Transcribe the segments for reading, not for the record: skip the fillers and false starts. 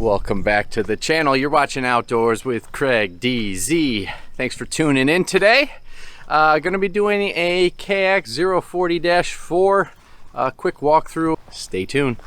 Welcome back to the channel. You're watching Outdoors with Craig DZ. Thanks for tuning in today. Going to be doing a KX-040-4 quick walkthrough. Stay tuned.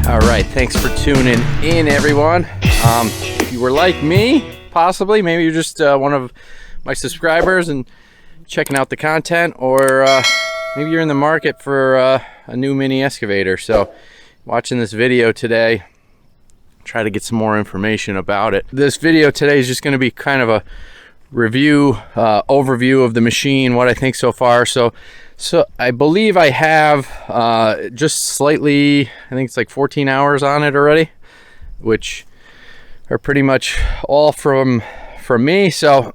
All right, thanks for tuning in, everyone. If you were like me, possibly, maybe you're just one of my subscribers and checking out the content, or maybe you're in the market for a new mini excavator. So watching this video today, try to get some more information about it. This video today is just going to be kind of a review, overview of the machine, what I think so far. So I believe I have just slightly, I think it's like 14 hours on it already, which are pretty much all from me. So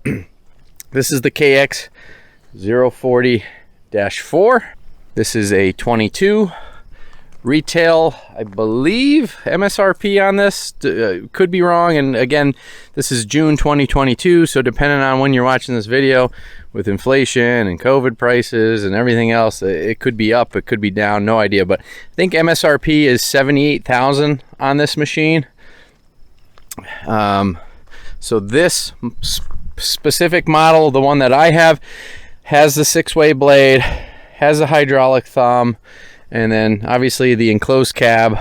this is the KX-040-4. This is a 22 retail, I believe, MSRP on this. Could be wrong. And again, this is June 2022. So depending on when you're watching this video, with inflation and COVID prices and everything else, it could be up, it could be down, no idea. But I think MSRP is $78,000 on this machine. So this specific model, the one that I have, has the 6-way blade, has a hydraulic thumb, and then obviously the enclosed cab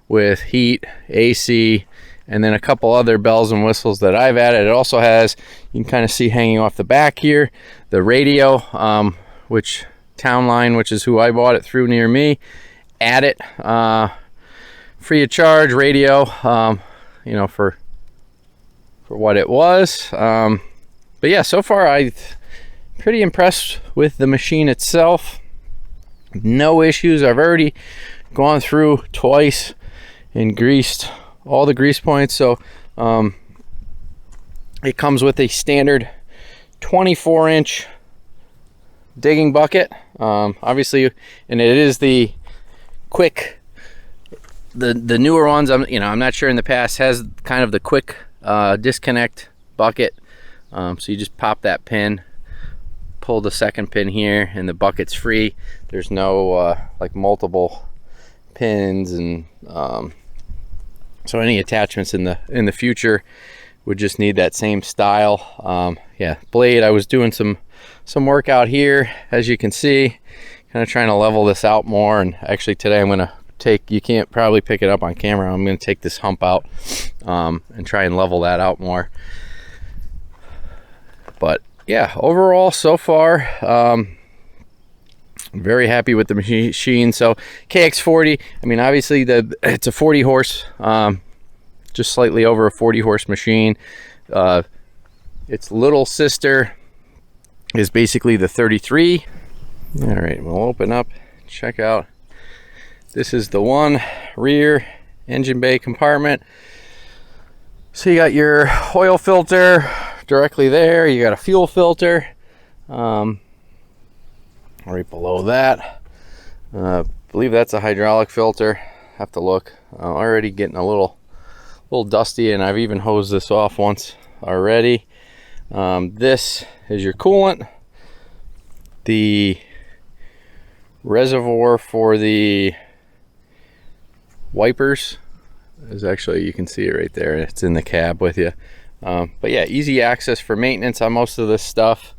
with heat, AC, and then a couple other bells and whistles that I've added. It also has, you can kind of see hanging off the back here, the radio, which Town Line, which is who I bought it through near me, add it free of charge radio, you know, for what it was. But yeah, so far I'm pretty impressed with the machine itself. No issues. I've already gone through twice and greased all the grease points. So it comes with a standard 24-inch digging bucket, obviously, and it is the quick, the newer ones, I'm not sure, in the past has kind of the quick disconnect bucket. So you just pop that pin, pull the second pin here, and the bucket's free. There's no like multiple pins, and so any attachments in the future would just need that same style. Yeah, blade, I was doing some work out here, as you can see, kind of trying to level this out more. And actually today I'm gonna take, you can't probably pick it up on camera, I'm gonna take this hump out and try and level that out more. But yeah, overall so far, very happy with the machine. So KX40, I mean, obviously it's a 40 horse, just slightly over a 40 horse machine. Its little sister is basically the 33. All right, we'll open up, check out. This is the one rear engine bay compartment. So you got your oil filter directly there. You got a fuel filter right below that. I believe that's a hydraulic filter. Have to look. Already getting a little dusty, and I've even hosed this off once already. This is your coolant. The reservoir for the wipers is actually, you can see it right there. It's in the cab with you. But yeah, easy access for maintenance on most of this stuff.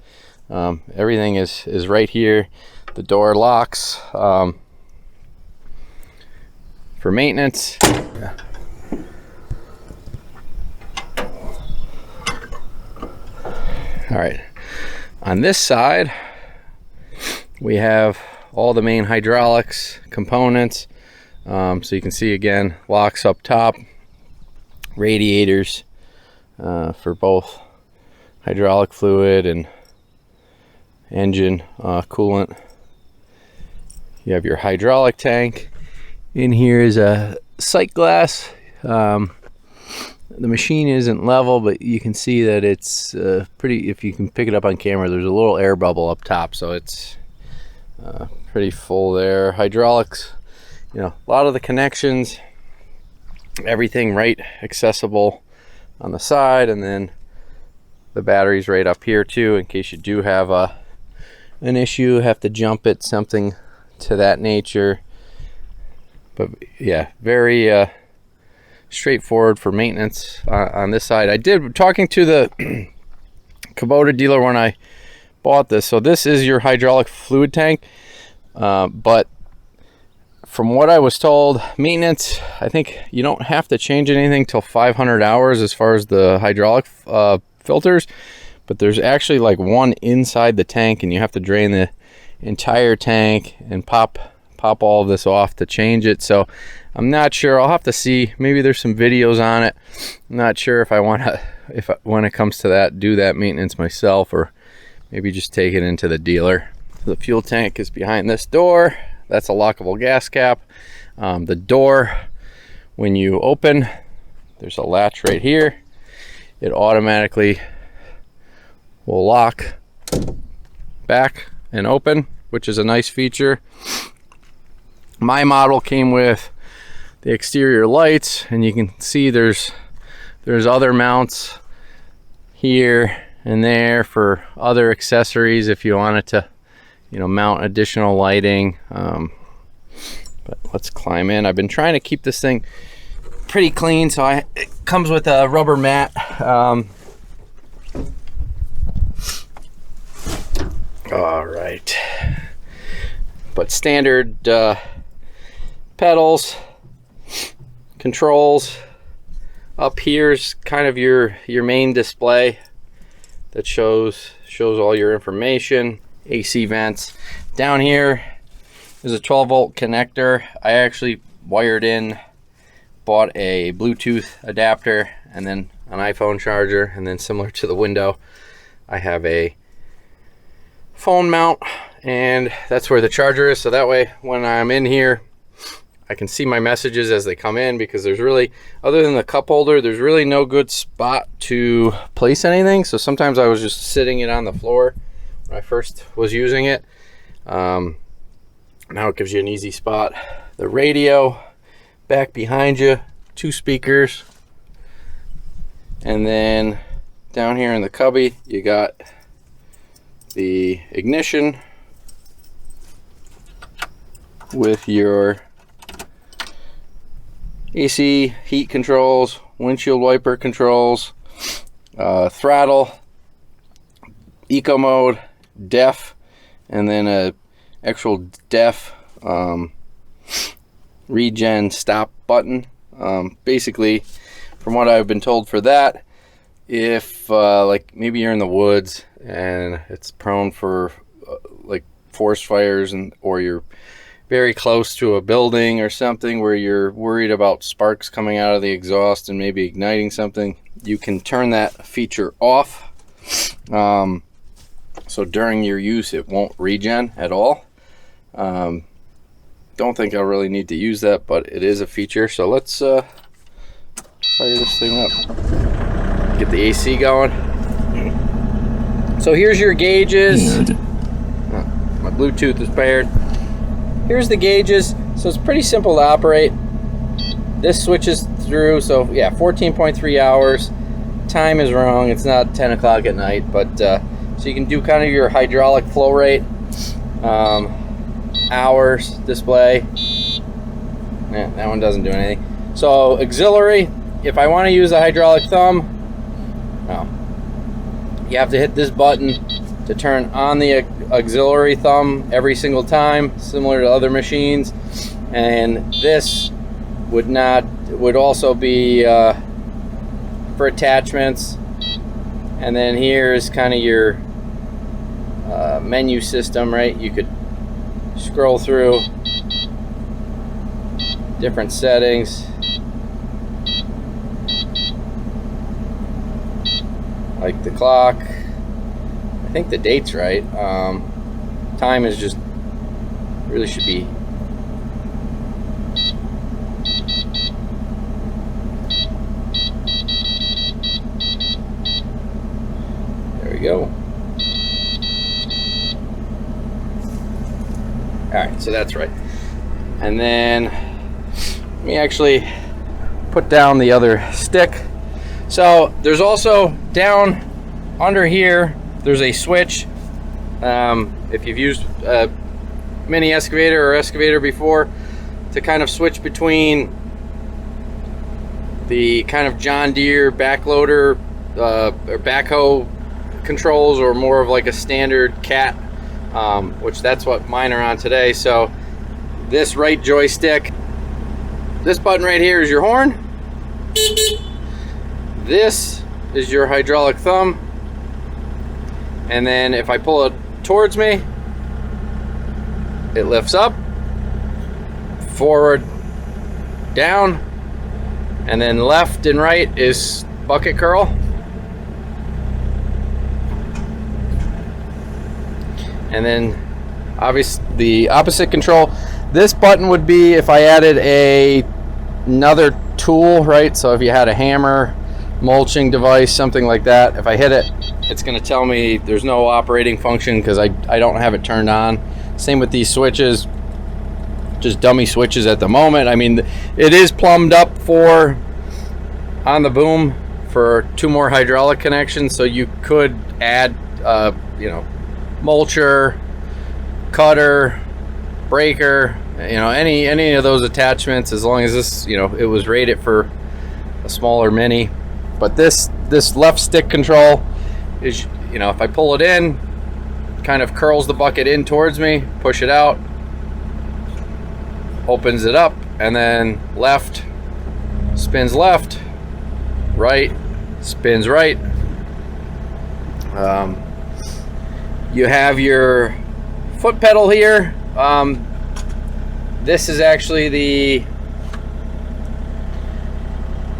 Everything is right here. The door locks for maintenance. Yeah. All right, on this side we have all the main hydraulics components. So you can see again, locks up top, radiators for both hydraulic fluid and engine coolant. You have your hydraulic tank. In here is a sight glass the machine isn't level, but you can see that it's pretty, if you can pick it up on camera, there's a little air bubble up top, so it's pretty full there. Hydraulics, you know, a lot of the connections, everything right accessible on the side, and then the battery's right up here too, in case you do have an issue, have to jump it, something to that nature. But yeah, very straightforward for maintenance on this side. I did, talking to the Kubota dealer when I bought this, so this is your hydraulic fluid tank, but from what I was told, maintenance, I think you don't have to change anything till 500 hours as far as the hydraulic filters, but there's actually like one inside the tank, and you have to drain the entire tank and pop all of this off to change it. So I'm not sure, I'll have to see, maybe there's some videos on it. I'm not sure if I want to, when it comes to that, do that maintenance myself, or maybe just take it into the dealer. The fuel tank is behind this door. That's a lockable gas cap. The door, when you open, there's a latch right here. It automatically will lock back and open, which is a nice feature. My model came with the exterior lights, and you can see there's other mounts here and there for other accessories if you wanted to, you know, mount additional lighting. But let's climb in. I've been trying to keep this thing pretty clean, so it comes with a rubber mat. All right, but standard pedals, controls. Up here's kind of your main display that shows all your information. AC vents. Down here is a 12-volt connector. I actually wired in, bought a Bluetooth adapter and then an iPhone charger, and then similar to the window, I have a phone mount, and that's where the charger is. So that way when I'm in here, I can see my messages as they come in, because there's really, other than the cup holder, there's really no good spot to place anything. So sometimes I was just sitting it on the floor when I first was using it. Now it gives you an easy spot. The radio back behind you, 2 speakers, and then down here in the cubby you got the ignition with your AC, heat controls, windshield wiper controls, throttle, eco mode, def, and then a actual def regen stop button. Basically, from what I've been told for that, if like maybe you're in the woods and it's prone for like forest fires, or you're very close to a building or something where you're worried about sparks coming out of the exhaust and maybe igniting something, you can turn that feature off. So during your use it won't regen at all. Don't think I'll really need to use that, but it is a feature. So let's fire this thing up, get the AC going. So here's your gauges. My Bluetooth is paired. Here's the gauges. So it's pretty simple to operate. This switches through, so yeah, 14.3 hours. Time is wrong, it's not 10 o'clock at night, but so you can do kind of your hydraulic flow rate, hours display. Yeah, that one doesn't do anything. So auxiliary, if I want to use a hydraulic thumb, well, you have to hit this button to turn on the auxiliary thumb every single time, similar to other machines. And this would also be for attachments. And then here's kind of your menu system, right? You could scroll through different settings, like the clock. I think the date's right. Time is just really should be we go. All right, so that's right. And then let me actually put down the other stick. So there's also down under here, there's a switch. If you've used a mini excavator or excavator before, to kind of switch between the kind of John Deere backloader or backhoe controls, or more of like a standard cat, which that's what mine are on today. So this right joystick, this button right here is your horn. This is your hydraulic thumb. And then if I pull it towards me, it lifts up, forward, down, and then left and right is bucket curl. And then obviously the opposite control. This button would be if I added another tool, right? So if you had a hammer, mulching device, something like that, if I hit it, it's going to tell me there's no operating function because I don't have it turned on. Same with these switches, just dummy switches at the moment. I mean, it is plumbed up for, on the boom, for 2 more hydraulic connections, so you could add you know, mulcher, cutter, breaker, you know, any of those attachments, as long as this, you know, it was rated for a smaller mini. But this left stick control is, you know, if I pull it in, kind of curls the bucket in towards me, push it out, opens it up, and then left spins left, right spins right. You have your foot pedal here. This is actually the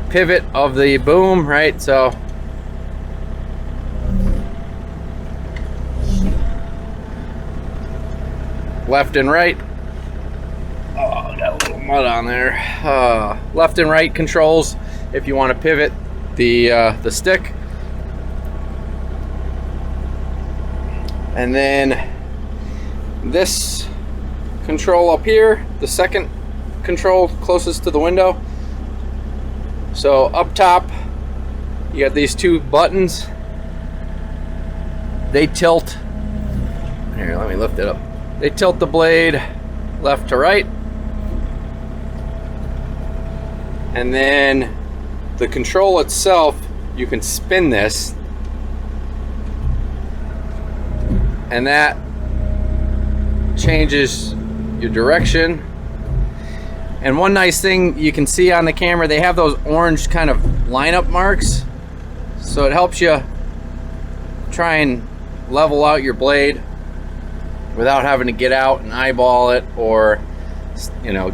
pivot of the boom, right? So left and right. Oh, I got a little mud on there. Left and right controls if you want to pivot the stick. And then this control up here, the second control closest to the window. So up top, you got these 2 buttons. They tilt. Here, let me lift it up. They tilt the blade left to right. And then the control itself, you can spin this, and that changes your direction. And one nice thing you can see on the camera, they have those orange kind of lineup marks, so it helps you try and level out your blade without having to get out and eyeball it, or, you know,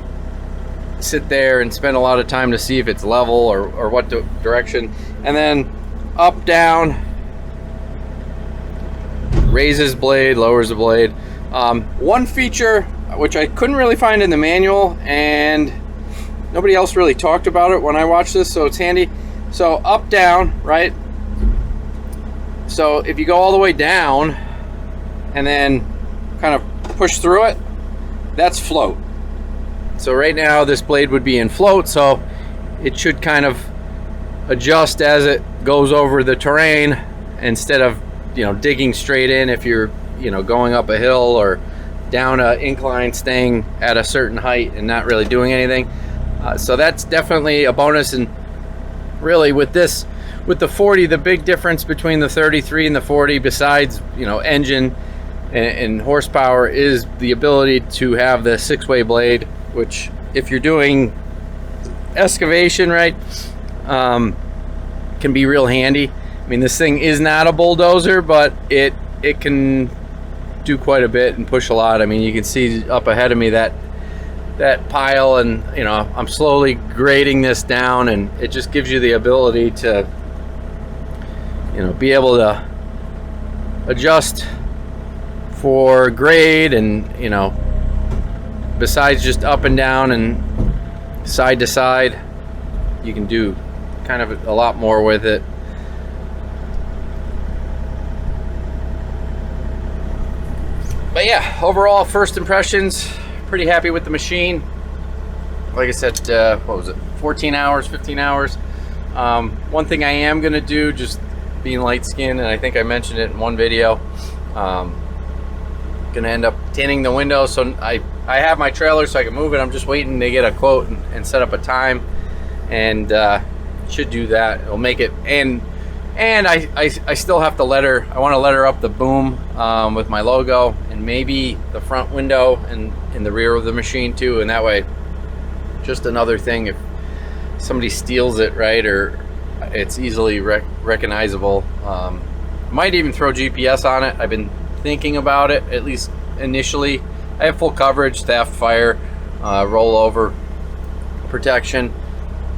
sit there and spend a lot of time to see if it's level or what direction. And then up, down, raises blade, lowers the blade. One feature which I couldn't really find in the manual, and nobody else really talked about it when I watched this, so it's handy. So up, down, right? So if you go all the way down and then kind of push through it, that's float. So right now this blade would be in float, so it should kind of adjust as it goes over the terrain, instead of, you know, digging straight in if you're, you know, going up a hill or down an incline, staying at a certain height and not really doing anything. So that's definitely a bonus. And really with this, with the 40, the big difference between the 33 and the 40, besides, you know, engine and horsepower, is the ability to have the 6-way blade, which if you're doing excavation, right, can be real handy. I mean, this thing is not a bulldozer, but it can do quite a bit and push a lot. I mean, you can see up ahead of me that pile, and, you know, I'm slowly grading this down, and it just gives you the ability to, you know, be able to adjust for grade, and, you know, besides just up and down and side to side, you can do kind of a lot more with it. But yeah, overall first impressions, pretty happy with the machine. Like I said, what was it, 14 hours, 15 hours. One thing I am gonna do, just being light skinned, and I think I mentioned it in one video, gonna end up tinting the windows. So I have my trailer so I can move it. I'm just waiting to get a quote and set up a time, and should do that. It'll make it, and I still have to I want to letter up the boom with my logo, and maybe the front window and in the rear of the machine too, and that way, just another thing, if somebody steals it, right, or it's easily recognizable. Might even throw GPS on it. I've been thinking about it, at least initially. I have full coverage, theft, fire, rollover protection,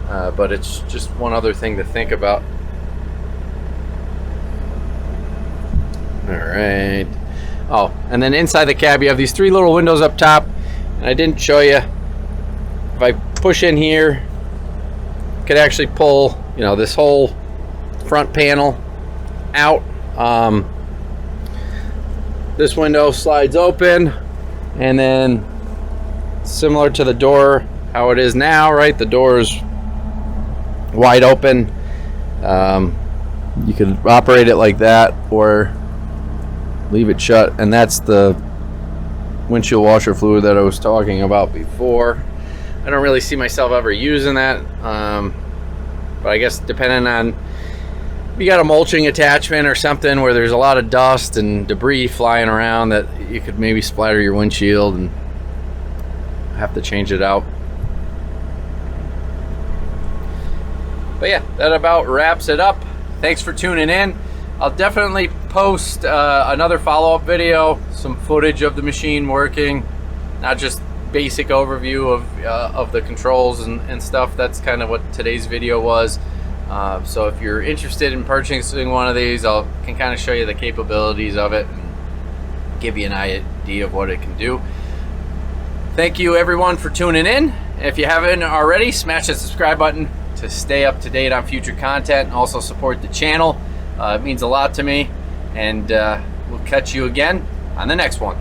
but it's just one other thing to think about. All right. Oh, and then inside the cab you have these 3 little windows up top, and I didn't show you. If I push in here, I could actually pull, you know, this whole front panel out. This window slides open, and then similar to the door, how it is now, right? The door is wide open. You could operate it like that or leave it shut, and that's the windshield washer fluid that I was talking about before. I don't really see myself ever using that, but I guess depending on if you got a mulching attachment or something where there's a lot of dust and debris flying around, that you could maybe splatter your windshield and have to change it out. But yeah, that about wraps it up. Thanks for tuning in. I'll definitely post another follow-up video, some footage of the machine working, not just basic overview of the controls and stuff. That's kind of what today's video was. So if you're interested in purchasing one of these, I can kind of show you the capabilities of it and give you an idea of what it can do. Thank you everyone for tuning in. If you haven't already, smash that subscribe button to stay up to date on future content and also support the channel. It means a lot to me, and we'll catch you again on the next one.